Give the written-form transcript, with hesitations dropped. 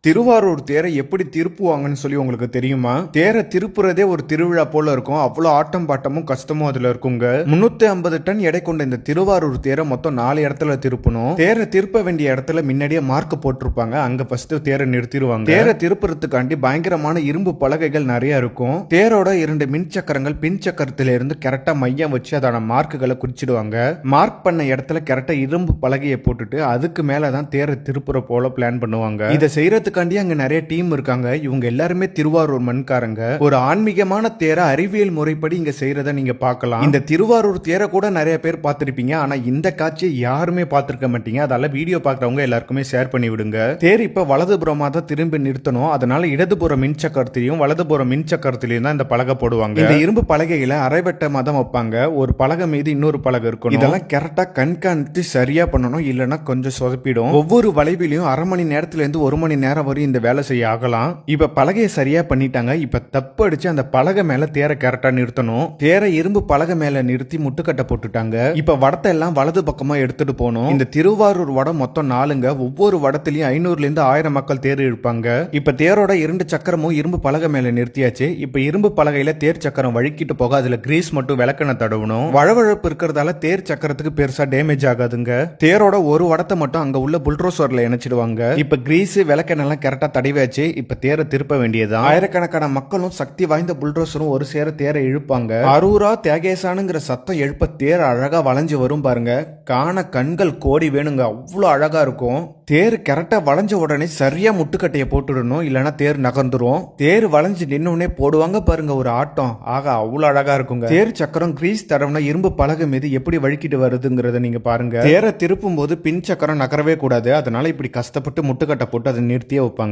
திருவாரூர் தேரை எப்படி திருப்புவாங்கன்னு சொல்லி உங்களுக்கு தெரியுமா? தேரை திருப்புறதே ஒரு திருவிழா போல இருக்கும். அவ்வளவு ஆட்டம் பாட்டமும் கஷ்டமும் அதுல இருக்குங்க. 350 டன் எடை கொண்ட இந்த திருவாரூர் தேரை மொத்தம் 4 இடத்துல திருப்பணும். தேரை திருப்ப வேண்டிய இடத்துல முன்னாடியே மார்க் போட்டிருப்பாங்க. அங்க ஃபர்ஸ்ட் தேரை நிறுத்திடுவாங்க. தேரை திருப்புறதுக்காண்டி பயங்கரமான இரும்பு பலகைகள் நிறைய இருக்கும். தேரோட 2 மின் சக்கரங்கள் பின் சக்கரத்தில இருந்து கரெக்டா மையம் வச்சு அதோட மார்க்குகளை குறிச்சிடுவாங்க. மார்க் பண்ண இடத்துல கரெக்டா இரும்பு பலகையை போட்டுட்டு அதுக்கு மேலதான் தேரை திருப்புற போல பிளான் பண்ணுவாங்க. இதை செய்யறது அங்க நிறைய டீம் இருக்காங்க. இவங்க எல்லாருமே திருவாரூர் மண்காரங்க. ஒரு ஆன்மீகமான தேரை அறிவியல் முறைப்படி இங்க செய்யறத நீங்க பார்க்கலாம். இந்த திருவாரூர் தேரை கூட நிறைய பேர் பார்த்திருப்பீங்க. ஆனா இந்த காட்சியை யாருமே பார்த்திருக்க மாட்டீங்க. அதால வீடியோ பார்க்கறவங்க எல்லாருக்குமே ஷேர் பண்ணி விடுங்க. தேர் இப்ப வலதுபுறமா தான் திரும்பி நிறுத்தணும். அதனால இடதுபுற மின்சக்கரத்திலையும் வலதுபுற மின்சக்கரத்திலையும் தான் இந்த பலகை போடுவாங்க. இந்த இரும்பு பலகைகளை அரைவட்டமா தான் வைப்பாங்க. ஒரு பலகை மீது இன்னொரு பலகை இருக்கும். இதெல்லாம் கரெக்டா கண்காணித்து சரியா பண்ணணும். இல்லைன்னா கொஞ்சம் சொதப்பிடும். ஒவ்வொரு வளைவிலையும் அரை மணி நேரத்துல இருந்து 1 மணி நேரம் வரை இந்த வேலை செய்ய ஆகலாம். இப்ப பலகையை சரியா பண்ணிட்டாங்க. இப்ப தப்பு அடிச்சு அந்த பலகை மேல தேரை கரெக்டா நிறுத்தணும். தேரை இரும்பு பலகை மேல நிறுத்தி முட்டுக்கட்டை போட்டுட்டாங்க. இப்ப வடத்தை எல்லாம் வலது பக்கமா எடுத்துட்டு போகணும். இந்த திருவாரூர் வடம் மொத்தம் 4ங்க. ஒவ்வொரு வடத்திலையும் 500 இருந்து 1000 மக்கள் தேர் இழுப்பாங்க. இப்ப தேரோட 2 சக்கரமும் இரும்பு பலகை மேல நிறுத்தியாச்சு. இப்ப இரும்பு பலகையில தேர் சக்கரம் வழுக்கிட்டு போக அதுல கிரீஸ் மட்டும் விளக்கெண்ண தடவணும். வழவழப்பு இருக்கிறதால தேர் சக்கரத்துக்கு பெருசா டேமேஜ் ஆகாதுங்க. தேரோட ஒரு வடத்தை மட்டும் அங்க உள்ள புல்ட்ரோசர்ல இணைச்சிடுவாங்க. இப்ப கிரீஸ் விளக்கெண்ணெல்லாம் கரெக்டா தடவியாச்சு. இப்ப தேரை திருப்ப வேண்டியதுதான். ஆயிரக்கணக்கான மக்களும் சக்தி வாய்ந்த புல்டோசரும் ஒரு சேர தேரை இழுப்பாங்க. அரூரா தியாகேசானுங்கிற சத்தம் எழுப்ப தேர் அழகா வளைஞ்சு வரும் பாருங்க. காண கண்கள் கோடி வேணுங்க. அவ்வளவு அழகா இருக்கும். தேர் கரெக்டா வளைஞ்ச உடனே சரியா முட்டுக்கட்டையை போட்டுடணும். இல்லைன்னா தேர் நகர்ந்துரும். தேர் வளைஞ்சு நின்னுடனே போடுவாங்க பாருங்க ஒரு ஆட்டம். ஆகா அவ்வளவு அழகா இருக்குங்க. தேர் சக்கரம் கிரீஸ் தடவுனா இரும்பு பலகை மீது எப்படி வழுக்கிட்டு வருதுங்கிறத நீங்க பாருங்க. தேரை திருப்பும் போது பின் சக்கரம் நகரவே கூடாது. அதனால இப்படி கஷ்டப்பட்டு முட்டுக்கட்டை போட்டு அதை நிறுத்தியே வைப்பாங்க.